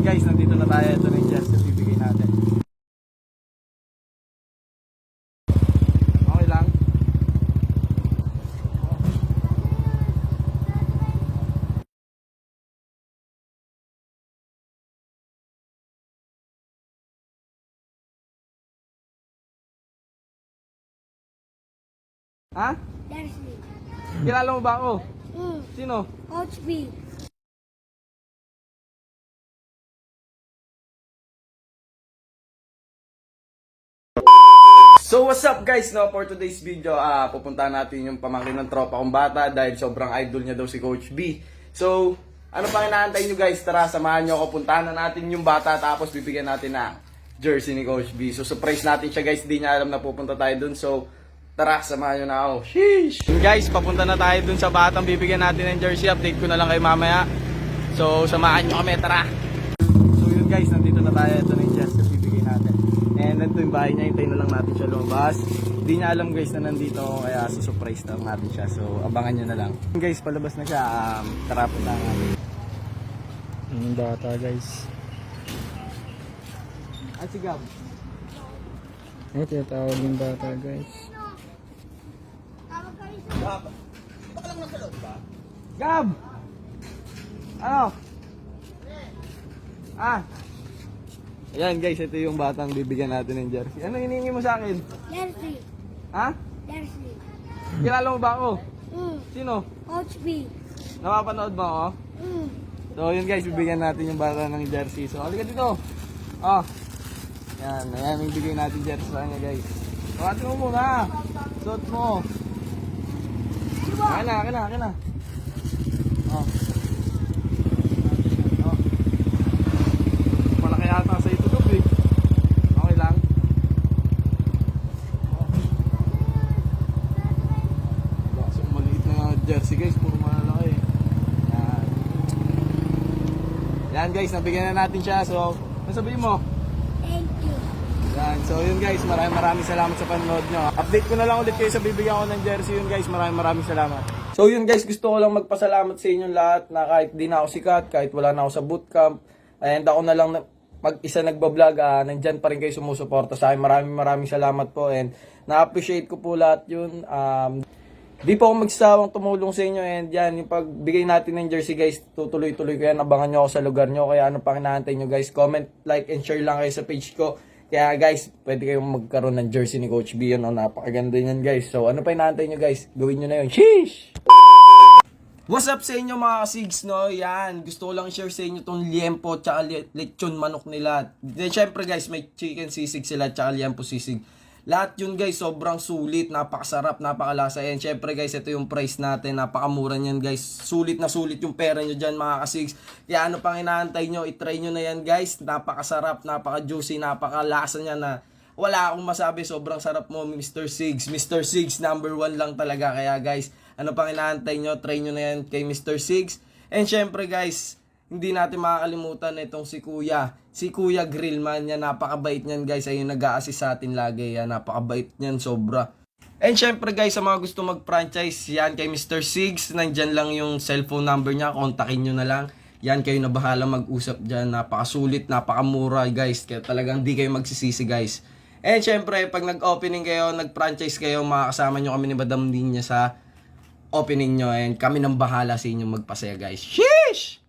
guys, nandito na tayo. Ito na yung jersey bibigay natin. Okay lang. Ha? Jersey. Kilala mo ba ako? Sino? Coach B. So what's up guys, no, for today's video, pupunta natin yung pamangkin ng tropa kong bata dahil sobrang idol niya daw si Coach B. So, ano pang inaantay nyo guys? Tara, samahan nyo ako, puntahan na natin yung bata tapos bibigyan natin na jersey ni Coach B. So surprise natin siya guys, di niya alam na pupunta tayo dun. So, tara, samahan nyo na ako. Sheesh! Guys, papunta na tayo dun sa batang bibigyan natin ng jersey. Update ko na lang kayo mamaya. So, samahan nyo kami, tara! So yun guys, nandito na tayo. Ito na yung jersey bibigay natin. And nandito yung bahay niya, hintayin na lang natin siya lumabas. Hindi niya alam guys na nandito ako, kaya susurprise lang natin siya. So abangan nyo na lang. Guys, palabas na siya. Tara, punta natin. Yung bata guys. At si Gab. Ay, tinatawag yung bata guys. Gab! Baka lang nasa loob ba? Gab! Ano? Ayan guys, ito yung batang bibigyan natin ng jersey. Ano hinihingi mo sa akin? Jersey. Ha? Jersey. Kilala mo ba ako? Sino? Coach B. Napapanood mo ako? So yun guys, bibigyan natin yung bata ng jersey. So halika dito. Yan, ayan yung bigay natin jersey sa kanya guys. Sukatin mo muna. Suot mo. Akin na. Malaki yata sa ito dob eh. Okay lang. So maliit na jersey guys, puro malaki. Yan guys, nabigyan na natin siya. So, ano sabihin mo? Thank you. Yan. So yun guys, maraming salamat sa panonood nyo. Update ko na lang ulit kayo sa bibigyan ko ng jersey yun guys. Maraming salamat. So yun guys, gusto ko lang magpasalamat sa inyong lahat na kahit di na ako sikat, kahit wala na ako sa bootcamp, and ako na lang mag-isa nagbablog, nandyan pa rin kayo sumusuporta sa akin. Maraming salamat po and na-appreciate ko po lahat yun. Di po ako magsasawang tumulong sa inyo and yan, yung pagbigay natin ng jersey guys, tutuloy-tuloy ko yan. Abangan nyo ako sa lugar nyo, kaya ano pang inaantay nyo guys, comment, like, and share lang kayo sa page ko. Kaya guys, pwede kayong magkaroon ng jersey ni Coach B, yun, napakaganda yan guys. So ano pa inaantay nyo guys, gawin nyo na yun. Sheesh! What's up sa inyo mga kasigs, no? Yan, gusto ko lang share sa inyo tong liempo tsaka lechon manok nila. Then syempre guys, may chicken sisig sila tsaka liempo sisig. Lahat yun guys, sobrang sulit, napakasarap, napakalasa yan. Syempre guys, ito yung price natin, napakamura niyan guys. Sulit na sulit yung pera nyo dyan mga kasigs. Kaya ano pang inaantay nyo, itry nyo na yan guys. Napakasarap, napaka-juicy, napakalasa niya na wala akong masabi, sobrang sarap mo Mr. Sigs. Mr. Sigs, number 1 lang talaga. Kaya guys, ano pang inaantay nyo, try nyo na yan kay Mr. Sigs. And syempre guys, hindi natin makakalimutan itong si Kuya Grillman. Yan, napakabait niyan guys. Ayun, nag-a-assist sa atin lagi. Yan, napakabait niyan, sobra. And syempre guys, sa mga gusto mag-franchise, yan kay Mr. Sigs. Nandyan lang yung cellphone number niya. Kontakin nyo na lang. Yan, kayo na bahala mag-usap dyan. Napakasulit, napakamura guys. Kaya talagang di kayo magsisisi guys. And syempre, pag nag-opening kayo, nag-franchise kayo, makakasama nyo kami ni Madam Linya sa opening nyo. And kami nang bahala sa inyo magpasaya guys. Sheesh!